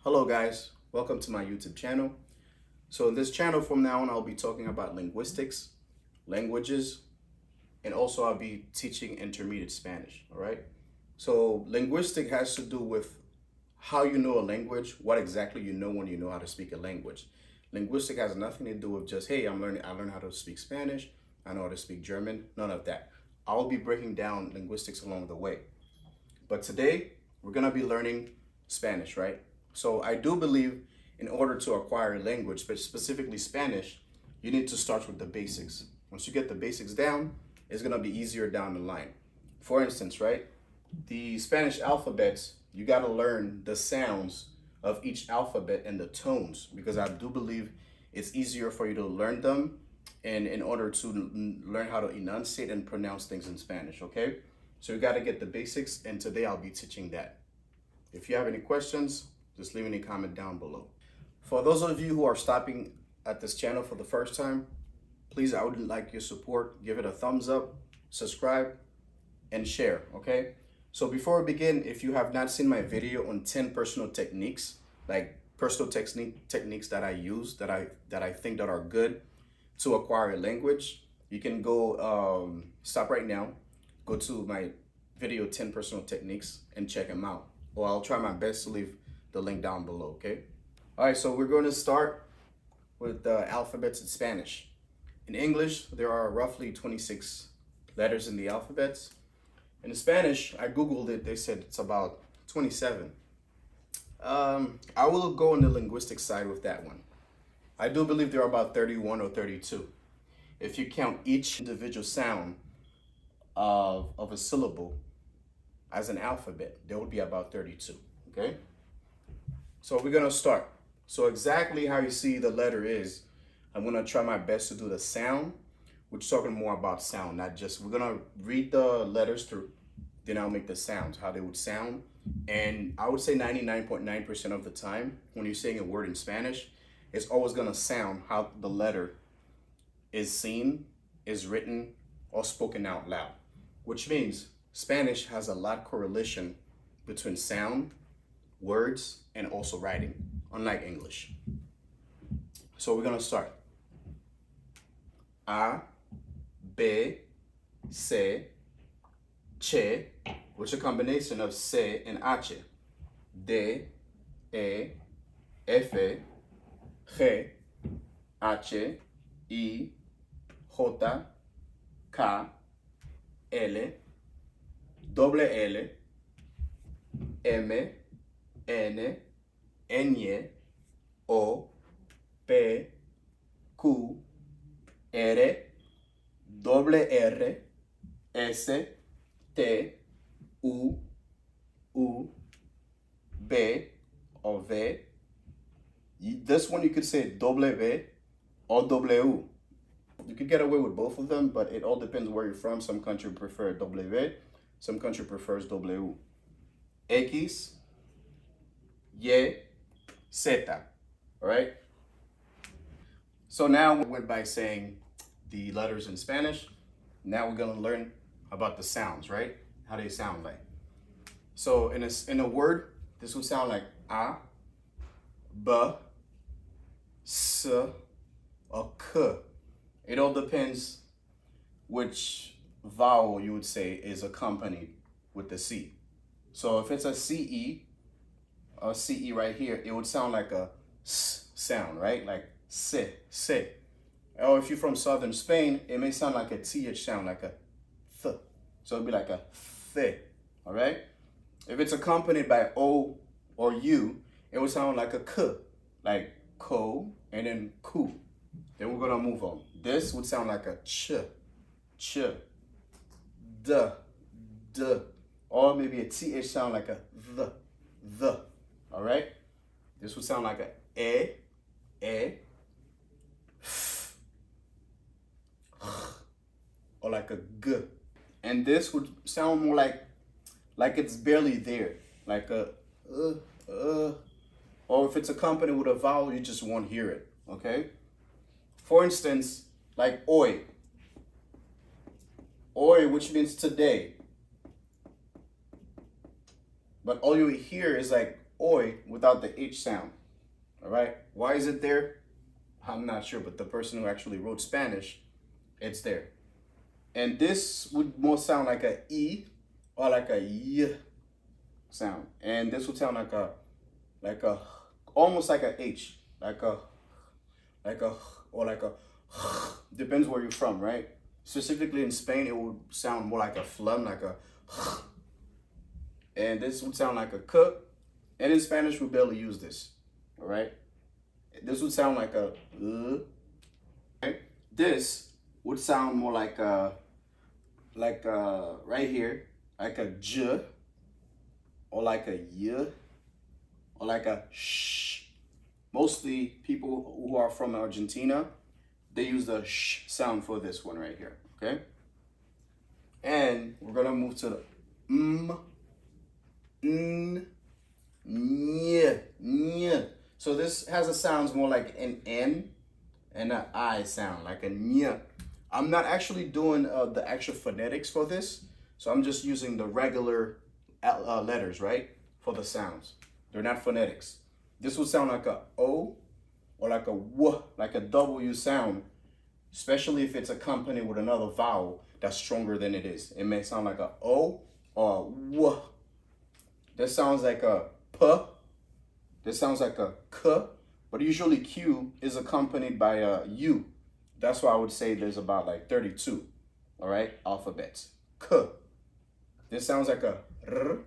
Hello guys, welcome to my YouTube channel. So in this channel from now on, I'll be talking about linguistics, languages, and also I'll be teaching intermediate Spanish, all right? So linguistic has to do with how you know a language, what exactly you know when you know how to speak a language. Linguistic has nothing to do with just, hey, I learned how to speak Spanish, I know how to speak German, none of that. I'll be breaking down linguistics along the way. But today, we're gonna be learning Spanish, right? So I do believe in order to acquire a language, but specifically Spanish, you need to start with the basics. Once you get the basics down, it's gonna be easier down the line. For instance, right? The Spanish alphabets, you gotta learn the sounds of each alphabet and the tones, because I do believe it's easier for you to learn them and in order to learn how to enunciate and pronounce things in Spanish, okay? So you got to get the basics, and today I'll be teaching that. If you have any questions, just leave any comment down below. For those of you who are stopping at this channel for the first time, please, I would like your support. Give it a thumbs up, subscribe, and share, okay? So before we begin, if you have not seen my video on 10 personal techniques, like personal techniques that I use, that I think that are good to acquire a language, you can go stop right now, go to my video 10 personal techniques and check them out. Or I'll try my best to leave the link down below, okay? All right, so we're going to start with the alphabets in Spanish. In English, there are roughly 26 letters in the alphabets. In Spanish, I Googled it, they said it's about 27. I will go on the linguistic side with that one. I do believe there are about 31 or 32. If you count each individual sound of a syllable as an alphabet, there would be about 32, okay? So we're gonna start. So exactly how you see the letter is, I'm gonna try my best to do the sound. We're talking more about sound, not just, we're gonna read the letters through, then I'll make the sounds, how they would sound. And I would say 99.9% of the time, when you're saying a word in Spanish, it's always gonna sound how the letter is seen, is written, or spoken out loud. Which means Spanish has a lot of correlation between sound, words, and also writing, unlike English. So we're gonna start. A, B, C, Che, which is a combination of C and H. D, E, F, G, H, I, J, K, L, double L, M, N, Ñ, O, P, Q, R, double R, S, T, U, B, or V. This one you could say W or W. You could get away with both of them, but it all depends where you're from. Some country prefer W, some country prefers W. X, Y, Z, all right? So now we went by saying the letters in Spanish. Now we're gonna learn about the sounds, right? How they sound like. So in a word, this would sound like A, B, S, or K. It all depends which vowel you would say is accompanied with the C. So if it's a CE right here, it would sound like a S sound, right? Like se. Or if you're from southern Spain, it may sound like a TH sound, like a th. So it'd be like a th, all right? If it's accompanied by O or U, it would sound like a k, like ko and then ku. Then we're gonna move on. This would sound like a ch, d, or maybe a th sound like a the. All right? This would sound like a f, or like a g. And this would sound more like it's barely there, like a or if it's accompanied with a vowel, you just won't hear it, okay? For instance, like oi, which means today. But all you hear is like oi without the H sound. All right. Why is it there? I'm not sure, but the person who actually wrote Spanish, it's there. And this would more sound like a E or like a Y sound. And this would sound like a, almost like a H, like a, or like a, depends where you're from, right? Specifically in Spain, it would sound more like a phlegm, like a, and this would sound like a k. And in Spanish, we barely use this, all right? This would sound like a, right? This would sound more like a, right here, like a j, or like a y, or like a sh. Mostly people who are from Argentina, they use the sh sound for this one right here, okay? And we're gonna move to the n, ny. So this has a sounds more like an N and an I sound, like a ny. I'm not actually doing the actual phonetics for this, so I'm just using the regular letters, right, for the sounds. They're not phonetics. This would sound like a O or like a W, like a W sound, especially if it's accompanied with another vowel that's stronger than it is. It may sound like a O or a W. This sounds like a P. This sounds like a K, but usually Q is accompanied by a U. That's why I would say there's about like 32, all right, alphabets. K. This sounds like a R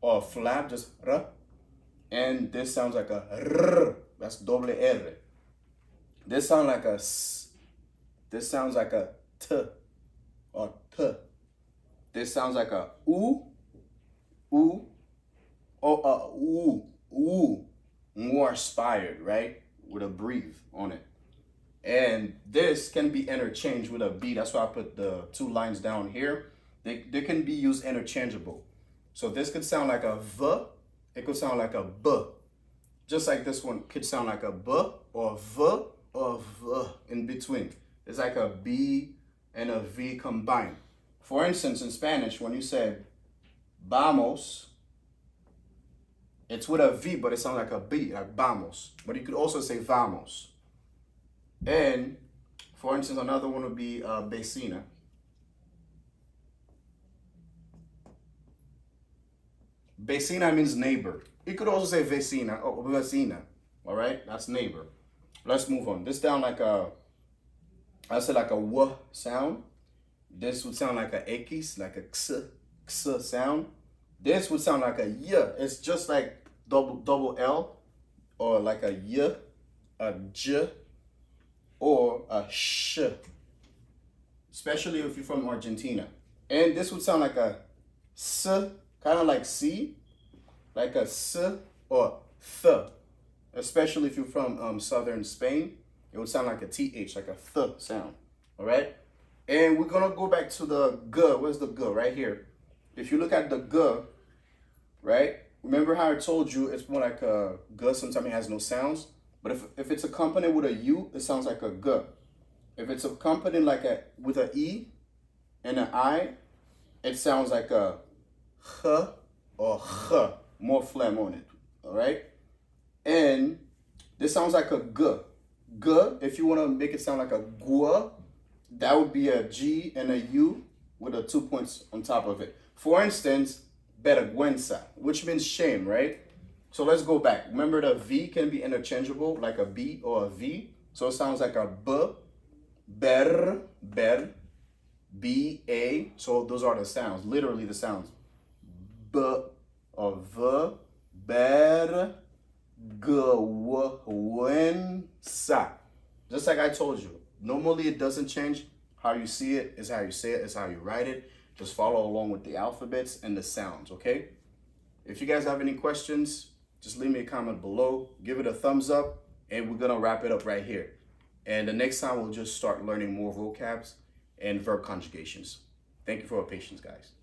or a flap, just R. And this sounds like a R. That's double R. This sounds like a S. This sounds like a T or T. This sounds like a U, or a U. More inspired, right? With a breathe on it. And this can be interchanged with a B. That's why I put the two lines down here. They can be used interchangeable. So this could sound like a V. It could sound like a B. Just like this one could sound like a B or a V or a V in between. It's like a B and a V combined. For instance, in Spanish, when you say vamos, it's with a V, but it sounds like a B, like vamos. But you could also say vamos. And for instance, another one would be vecina. Vecina means neighbor. You could also say vecina or vecina. All right, that's neighbor. Let's move on. This sound like a, I said like a W sound. This would sound like a X, like a X sound. This would sound like a Y. It's just like double L, or like a Y, a J, or a sh, especially if you're from Argentina. And this would sound like a S, kind of like C, like a S or th, especially if you're from southern Spain. It would sound like a TH, like a th sound, all right? And we're gonna go back to the G. Where's the G? Right here. If you look at the G, right? Remember how I told you it's more like a G, sometimes it has no sounds. But if it's accompanied with a U, it sounds like a G. If it's accompanied like with an E and an I, it sounds like a H or H, more phlegm on it, all right? And this sounds like a G. G, if you want to make it sound like a G, that would be a G and a U with a 2 points on top of it. For instance, vergüenza, which means shame, right? So let's go back. Remember, the V can be interchangeable, like a B or a V. So it sounds like a B, ber, B, A. So those are the sounds, literally the sounds. B or V, vergüenza. Just like I told you, normally it doesn't change. How you see it is how you say it, is how you write it. Just follow along with the alphabets and the sounds, okay? If you guys have any questions, just leave me a comment below, give it a thumbs up, and we're gonna wrap it up right here. And the next time we'll just start learning more vocabs and verb conjugations. Thank you for your patience, guys.